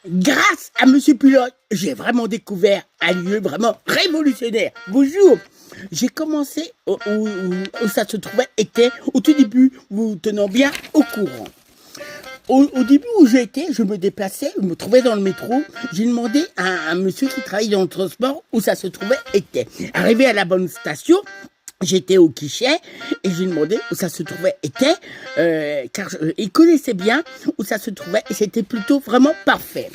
Grâce à Monsieur Pilote, j'ai vraiment découvert un lieu vraiment révolutionnaire. Bonjour. J'ai commencé où ça se trouvait était au tout début, vous tenant bien au courant. Au début où j'étais, je me déplaçais, je me trouvais dans le métro. J'ai demandé à un monsieur qui travaille dans le transport où ça se trouvait était. Arrivé à la bonne station, j'étais au guichet et j'ai demandé où ça se trouvait était, car il connaissait bien où ça se trouvait et c'était plutôt vraiment parfait.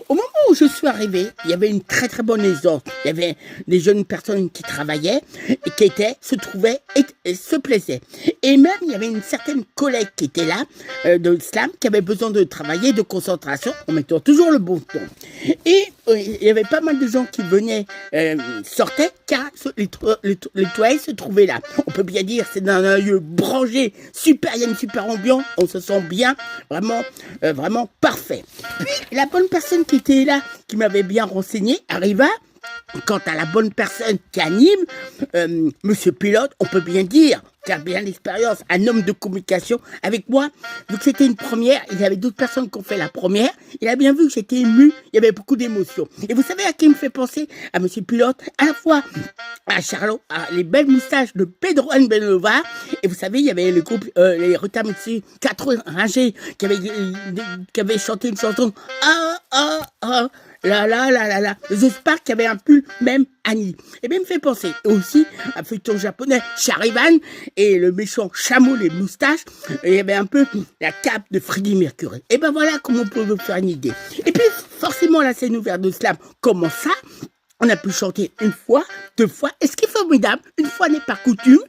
Au moment où je suis arrivé, il y avait une très très bonne aisance. Il y avait des jeunes personnes qui travaillaient et qui se trouvaient et se plaisaient. Et même il y avait une certaine collègue qui était là, de l'islam, qui avait besoin de travailler, de concentration, en mettant toujours le bon ton. Et il y avait pas mal de gens qui venaient, sortaient, car les toilettes se trouvaient là. On peut bien dire, c'est dans un lieu branché, super, il y a une super ambiance, on se sent bien, vraiment, vraiment parfait. Puis la bonne personne qui était là, qui m'avait bien renseigné, arriva. Quant à la bonne personne qui anime, Monsieur Pilote, on peut bien dire, qui a bien l'expérience, un homme de communication avec moi, vu que c'était une première, il y avait d'autres personnes qui ont fait la première, il a bien vu que j'étais ému, il y avait beaucoup d'émotions. Et vous savez à qui il me fait penser? À Monsieur Pilote, à la fois à Charlot, à les belles moustaches de Pedro Benova, et vous savez, il y avait le groupe, les Retamitsu 4 Ringer, qui avait chanté une chanson, là. J'espère qu'il y avait un pull, même Annie. Et bien, il me fait penser aussi à un feuilleton japonais, Charivan, et le méchant chameau, les moustaches, et il y avait un peu la cape de Freddie Mercury. Et ben voilà comment on peut vous faire une idée. Et puis, forcément, la scène ouverte de slam, comment ça? On a pu chanter une fois, 2 fois. Et ce qui est formidable, une fois n'est pas coutume,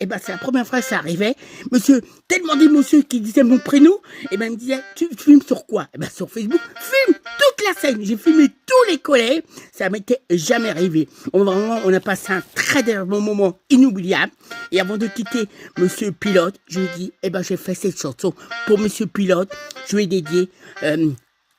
et ben c'est la première fois que ça arrivait. Monsieur, tellement d'émotions qui disait mon prénom, et ben il me disait, tu filmes sur quoi? Et ben sur Facebook, filme toute la scène. J'ai filmé tous les collègues, ça m'était jamais arrivé. On a passé un très bon moment inoubliable. Et avant de quitter Monsieur Pilote, je lui ai dit, eh ben j'ai fait cette chanson pour Monsieur Pilote. Je lui ai dédié.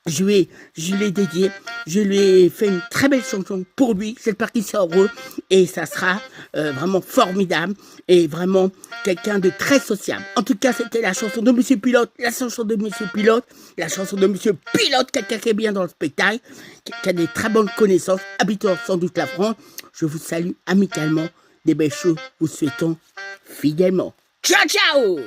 Je l'ai dédié, je lui ai fait une très belle chanson pour lui, j'espère qu'il sera heureux et ça sera vraiment formidable et vraiment quelqu'un de très sociable. En tout cas, c'était la chanson de Monsieur Pilote, la chanson de Monsieur Pilote, la chanson de Monsieur Pilote, quelqu'un qui est bien dans le spectacle, qui a des très bonnes connaissances, habitant sans doute la France. Je vous salue amicalement, des belles choses, vous souhaitons fidèlement. Ciao, ciao!